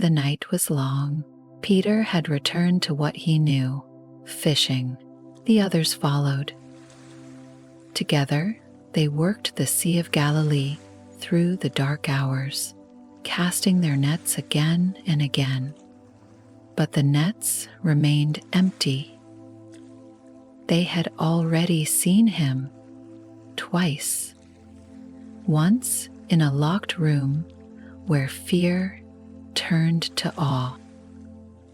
The night was long. Peter had returned to what he knew, fishing. The others followed. Together, they worked the Sea of Galilee through the dark hours, casting their nets again and again. But the nets remained empty. They had already seen him twice. Once in a locked room where fear turned to awe.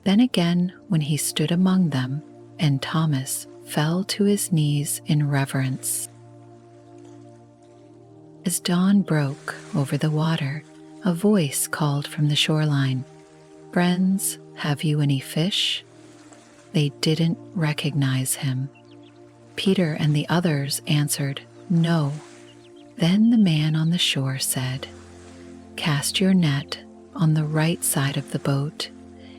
Then again when he stood among them and Thomas fell to his knees in reverence. As dawn broke over the water, a voice called from the shoreline, "Friends, have you any fish?" They didn't recognize him. Peter and the others answered, "No." Then the man on the shore said, "Cast your net on the right side of the boat,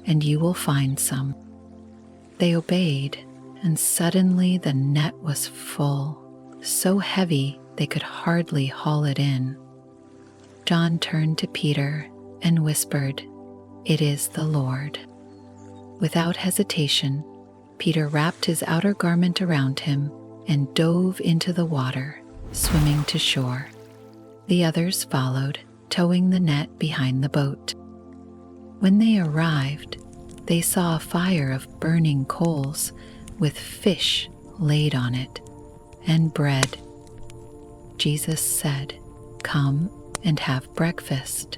and you will find some." They obeyed, and suddenly the net was full, so heavy they could hardly haul it in. John turned to Peter and whispered, "It is the Lord." Without hesitation, Peter wrapped his outer garment around him and dove into the water, swimming to shore. The others followed, towing the net behind the boat. When they arrived, they saw a fire of burning coals with fish laid on it and bread. Jesus said, "Come and have breakfast."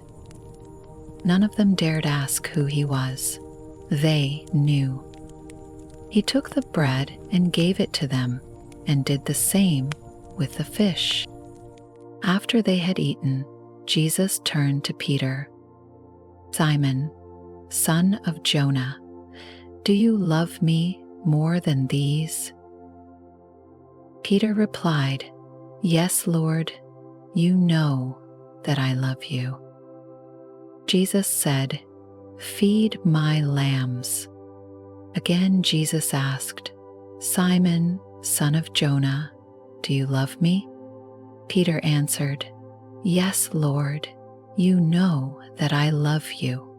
None of them dared ask who he was. They knew. He took the bread and gave it to them, and did the same with the fish. After they had eaten, Jesus turned to Peter. "Simon, son of Jonah, do you love me more than these?" Peter replied, "Yes, Lord, you know that I love you." Jesus said, "Feed my lambs." Again Jesus asked, "Simon, son of Jonah, do you love me?" Peter answered, "Yes, Lord, you know that I love you."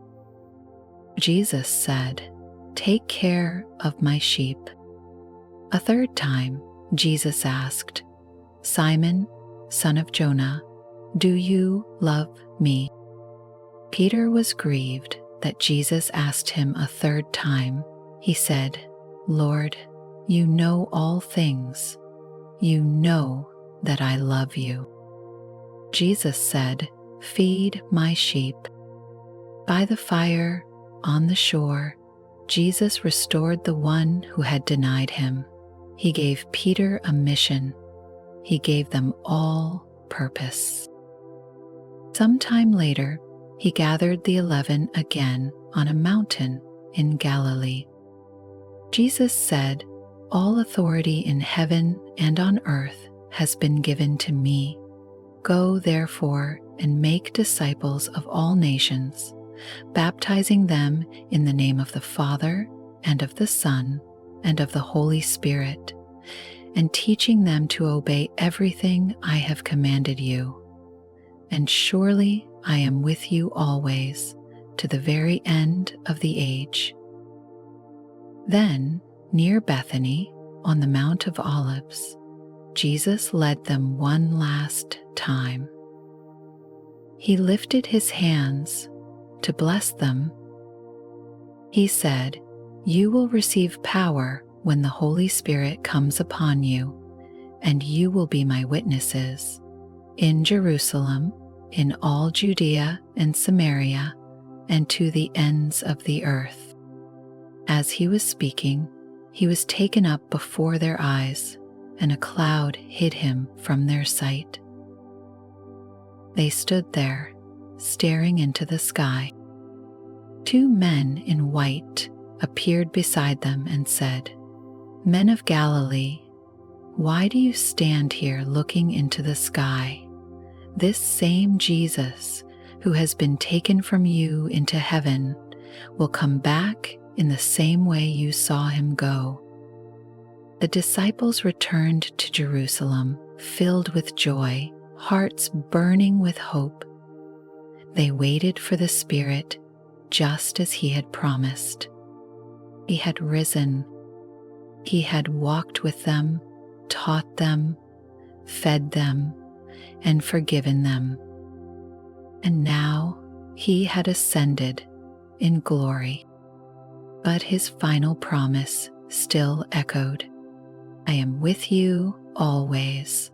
Jesus said, "Take care of my sheep." A third time, Jesus asked, "Simon, son of Jonah, do you love me?" Peter was grieved that Jesus asked him a third time. He said, "Lord, you know all things. You know that I love you." Jesus said, "Feed my sheep." By the fire, on the shore, Jesus restored the one who had denied him. He gave Peter a mission. He gave them all purpose. Sometime later, he gathered the 11 again on a mountain in Galilee. Jesus said, "All authority in heaven and on earth has been given to me. Go, therefore, and make disciples of all nations, baptizing them in the name of the Father and of the Son and of the Holy Spirit, and teaching them to obey everything I have commanded you. And surely I am with you always, to the very end of the age." Then, near Bethany, on the Mount of Olives, Jesus led them one last time. He lifted his hands to bless them. He said, "You will receive power when the Holy Spirit comes upon you, and you will be my witnesses in Jerusalem, in all Judea and Samaria, and to the ends of the earth." As he was speaking, he was taken up before their eyes, and a cloud hid him from their sight. They stood there, staring into the sky. 2 men in white appeared beside them and said, "Men of Galilee, why do you stand here looking into the sky? This same Jesus, who has been taken from you into heaven, will come back in the same way you saw him go." The disciples returned to Jerusalem, filled with joy, hearts burning with hope. They waited for the Spirit, just as he had promised. He had risen. He had walked with them, taught them, fed them, and forgiven them. And now he had ascended in glory. But his final promise still echoed, I am with you always.